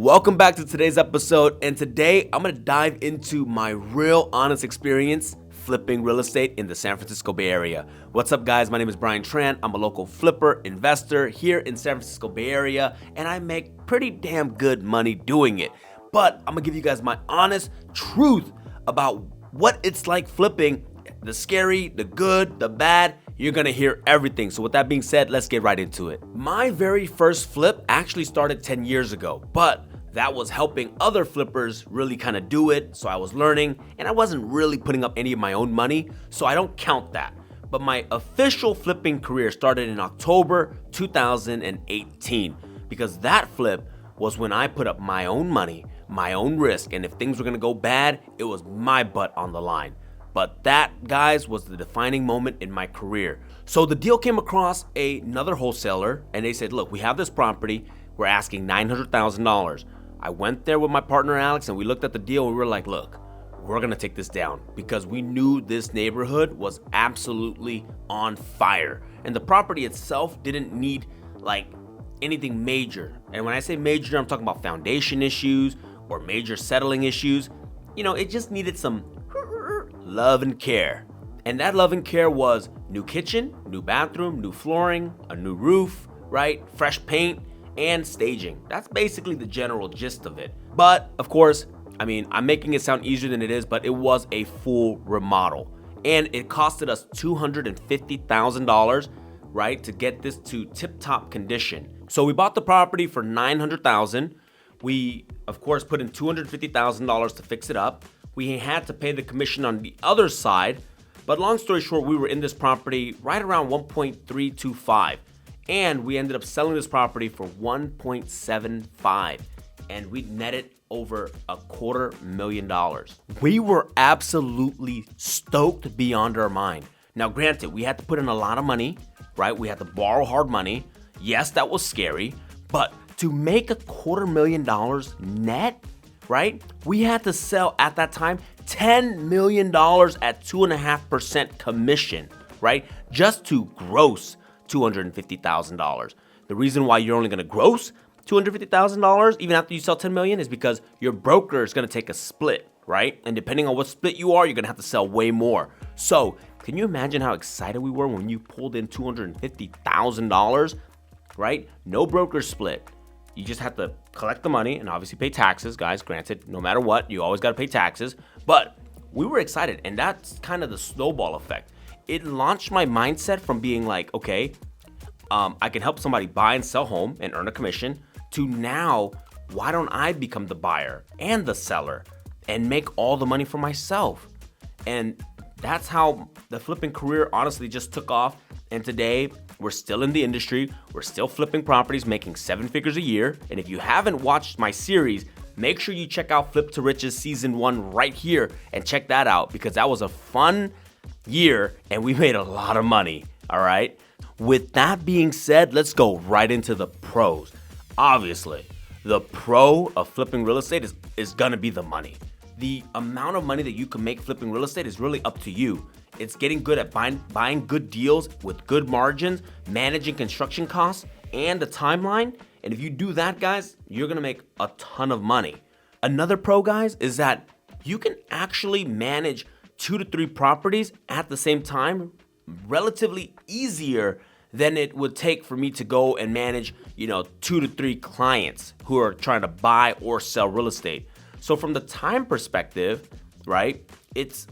Welcome back to today's episode, and today I'm going to dive into my real honest experience flipping real estate in the San Francisco Bay Area. What's up, guys? My name is Brian Tran. I'm a local flipper investor here in San Francisco Bay Area, and I make pretty damn good money doing it. But I'm going to give you guys my honest truth about what it's like flipping, the scary, the good, the bad. You're gonna hear everything. So with that being said, let's get right into it. My very first flip actually started 10 years ago, but that was helping other flippers really kind of do it. So I was learning, and I wasn't really putting up any of my own money, so I don't count that. But my official flipping career started in October 2018, because that flip was when I put up my own money, my own risk, and if things were gonna go bad, it was my butt on the line. But that, guys, was the defining moment in my career. So the deal came across another wholesaler, and they said, look, we have this property. We're asking $900,000. I went there with my partner, Alex, and we looked at the deal, and we were like, look, we're going to take this down, because we knew this neighborhood was absolutely on fire. And the property itself didn't need, like, anything major. And when I say major, I'm talking about foundation issues or major settling issues. You know, it just needed some love and care. And that love and care was new kitchen, new bathroom, new flooring, a new roof, right? Fresh paint and staging. That's basically the general gist of it. But of course, I mean, I'm making it sound easier than it is, but it was a full remodel. And it costed us $250,000, right, to get this to tip-top condition. So we bought the property for $900,000. We, of course, put in $250,000 to fix it up. We had to pay the commission on the other side, but long story short, we were in this property right around 1.325, and we ended up selling this property for 1.75, and we netted over $250,000. We were absolutely stoked beyond our mind. Now, granted, we had to put in a lot of money, right? We had to borrow hard money. Yes, that was scary, but to make $250,000 net, right? We had to sell at that time $10 million at 2.5% commission, right? Just to gross $250,000. The reason why you're only gonna gross $250,000 even after you sell $10 million is because your broker is gonna take a split, right? And depending on what split you are, you're gonna have to sell way more. So can you imagine how excited we were when you pulled in $250,000, right? No broker split. You just have to collect the money and obviously pay taxes, guys. Granted, no matter what, you always got to pay taxes. But we were excited, and that's kind of the snowball effect. It launched my mindset from being like, okay, I can help somebody buy and sell home and earn a commission, to now, why don't I become the buyer and the seller and make all the money for myself? And that's how the flipping career honestly just took off. And today, we're still in the industry. We're still flipping properties, making 7 figures a year. And if you haven't watched my series, make sure you check out Flip to Riches Season 1 right here and check that out, because that was a fun year and we made a lot of money, all right? With that being said, let's go right into the pros. Obviously, the pro of flipping real estate is gonna be the money. The amount of money that you can make flipping real estate is really up to you. It's getting good at buying good deals with good margins, managing construction costs, and the timeline. And if you do that, guys, you're gonna make a ton of money. Another pro, guys, is that you can actually manage 2 to 3 properties at the same time relatively easier than it would take for me to go and manage, 2 to 3 clients who are trying to buy or sell real estate. So from the time perspective, right, it's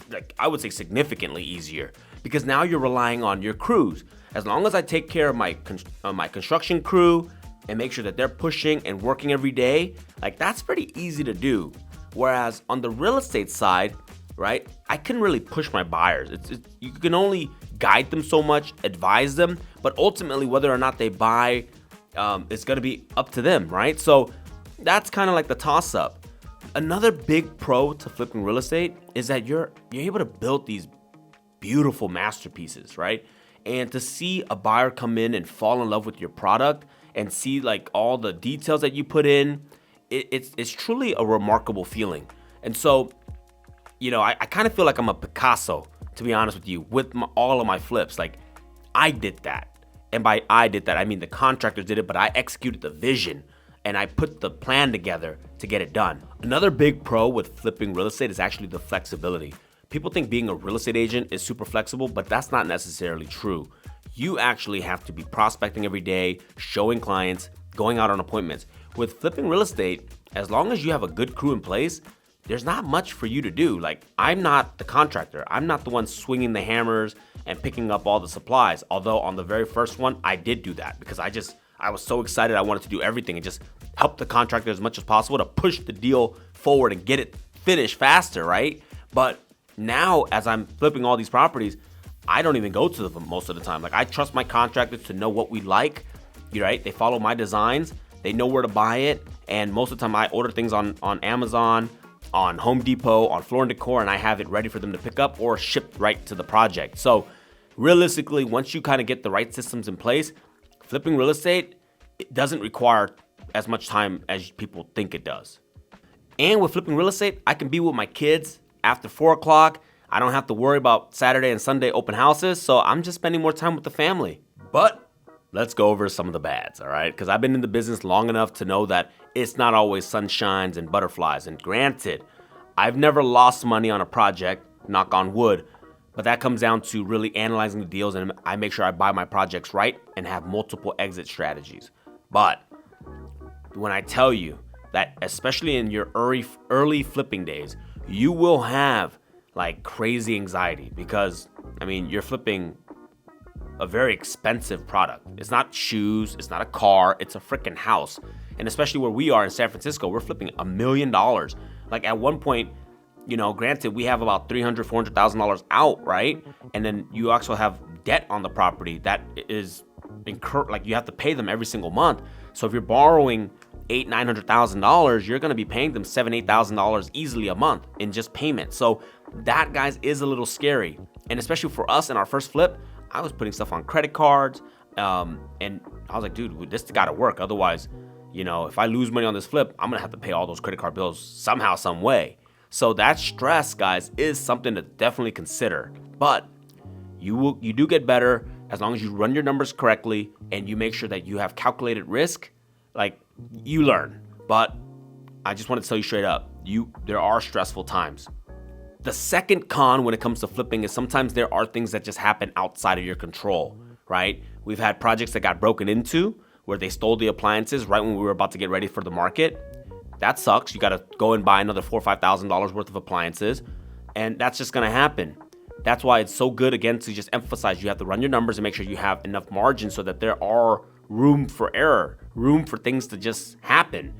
like, I would say significantly easier, because now you're relying on your crews. As long as I take care of my construction crew and make sure that they're pushing and working every day, like, that's pretty easy to do. Whereas on the real estate side, right, I couldn't really push my buyers. You can only guide them so much, advise them, but ultimately whether or not they buy, it's gonna be up to them, right? So that's kind of like the toss-up. Another big pro to flipping real estate is that you're able to build these beautiful masterpieces, right? And to see a buyer come in and fall in love with your product and see like all the details that you put in, it's truly a remarkable feeling. And so, I kind of feel like I'm a Picasso, to be honest with you, with all of my flips. Like, I did that. And by I did that, I mean the contractors did it, but I executed the vision. and I put the plan together to get it done. Another big pro with flipping real estate is actually the flexibility. People think being a real estate agent is super flexible, but that's not necessarily true. You actually have to be prospecting every day, showing clients, going out on appointments. With flipping real estate, as long as you have a good crew in place, there's not much for you to do. Like, I'm not the contractor. I'm not the one swinging the hammers and picking up all the supplies. Although on the very first one, I did do that because I was so excited. I wanted to do everything and just help the contractor as much as possible to push the deal forward and get it finished faster, right? But now, as I'm flipping all these properties, I don't even go to them most of the time. Like, I trust my contractors to know what we like, right? They follow my designs. They know where to buy it. And most of the time I order things on Amazon, on Home Depot, on Floor & Decor, and I have it ready for them to pick up or shipped right to the project. So realistically, once you kind of get the right systems in place, flipping real estate, it doesn't require as much time as people think it does. And with flipping real estate, I can be with my kids after 4 o'clock. I don't have to worry about Saturday and Sunday open houses, so I'm just spending more time with the family. But let's go over some of the bads, all right? Because I've been in the business long enough to know that it's not always sunshines and butterflies. And granted, I've never lost money on a project, knock on wood, but that comes down to really analyzing the deals, and I make sure I buy my projects right and have multiple exit strategies. But when I tell you that, especially in your early flipping days, you will have like crazy anxiety because, I mean, you're flipping a very expensive product. It's not shoes, it's not a car, it's a freaking house. And especially where we are in San Francisco, we're flipping $1 million. Like at one point, you know, granted, we have about $300,000, $400,000 out, right? And then you also have debt on the property that is like you have to pay them every single month. So if you're borrowing $800,000-$900,000, you're gonna be paying them $7,000-$8,000 easily a month in just payment. So that, guys, is a little scary. And especially for us in our first flip, I was putting stuff on credit cards, and I was like, dude, this gotta work. Otherwise, you know, if I lose money on this flip, I'm gonna have to pay all those credit card bills somehow, some way. So that stress, guys, is something to definitely consider. But you do get better as long as you run your numbers correctly and you make sure that you have calculated risk. Like, you learn. But I just want to tell you straight up, there are stressful times. The second con when it comes to flipping is sometimes there are things that just happen outside of your control, right? We've had projects that got broken into where they stole the appliances right when we were about to get ready for the market. That sucks. You got to go and buy another $4,000 or $5,000 worth of appliances, and that's just going to happen. That's why it's so good, again, to just emphasize you have to run your numbers and make sure you have enough margin so that there are room for error, room for things to just happen.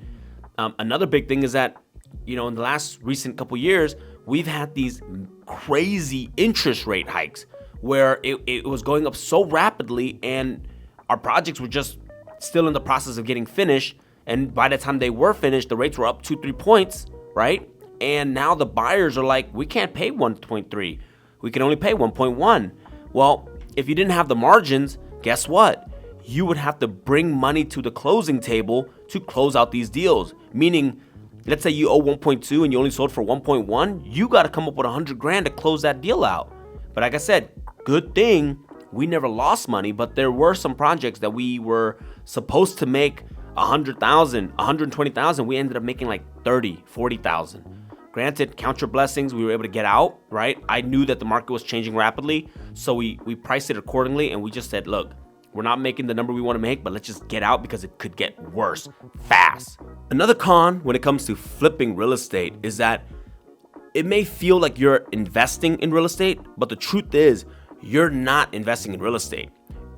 Another big thing is that, you know, in the last recent couple years, we've had these crazy interest rate hikes where it was going up so rapidly and our projects were just still in the process of getting finished. And by the time they were finished, the rates were up 2-3 points, right? And now the buyers are like, we can't pay 1.3. We can only pay 1.1. Well, if you didn't have the margins, guess what? You would have to bring money to the closing table to close out these deals. Meaning, let's say you owe 1.2 and you only sold for 1.1, you got to come up with $100,000 to close that deal out. But like I said, good thing we never lost money, but there were some projects that we were supposed to make $100,000, $120,000. We ended up making like $30,000, $40,000. Granted, count your blessings, we were able to get out, right? I knew that the market was changing rapidly, so we priced it accordingly, and we just said, look, we're not making the number we want to make, but let's just get out because it could get worse fast. Another con when it comes to flipping real estate is that it may feel like you're investing in real estate, but the truth is you're not investing in real estate.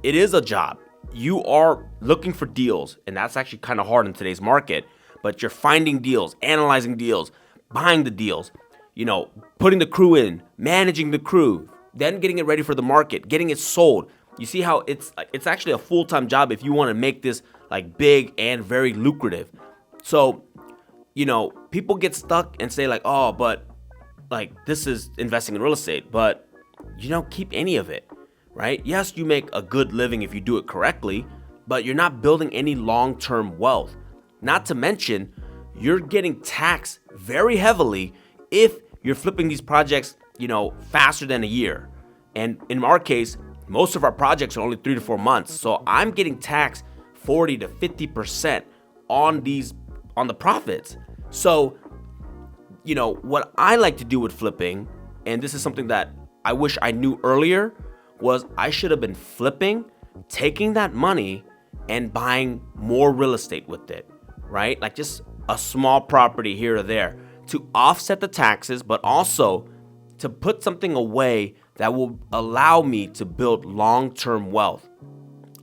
It is a job. You are looking for deals, and that's actually kind of hard in today's market, but you're finding deals, analyzing deals, buying the deals, you know, putting the crew in, managing the crew, then getting it ready for the market, getting it sold. You see how it's actually a full-time job if you want to make this like big and very lucrative. So, you know, people get stuck and say like, oh, but like this is investing in real estate, but you don't keep any of it, right? Yes, you make a good living if you do it correctly, but you're not building any long-term wealth. Not to mention, you're getting taxed very heavily if you're flipping these projects, you know, faster than a year. And in our case, most of our projects are only 3 to 4 months. So I'm getting taxed 40 to 50% on the profits. So, what I like to do with flipping, and this is something that I wish I knew earlier, was I should have been flipping, taking that money and buying more real estate with it, right? Like just a small property here or there to offset the taxes, but also to put something away that will allow me to build long-term wealth.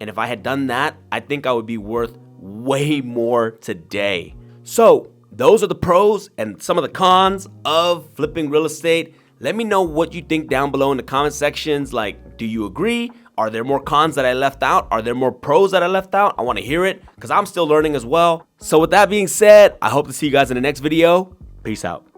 And if I had done that, I think I would be worth way more today. So those are the pros and some of the cons of flipping real estate. Let me know what you think down below in the comment sections. Like, do you agree? Are there more cons that I left out? Are there more pros that I left out? I want to hear it because I'm still learning as well. So with that being said, I hope to see you guys in the next video. Peace out.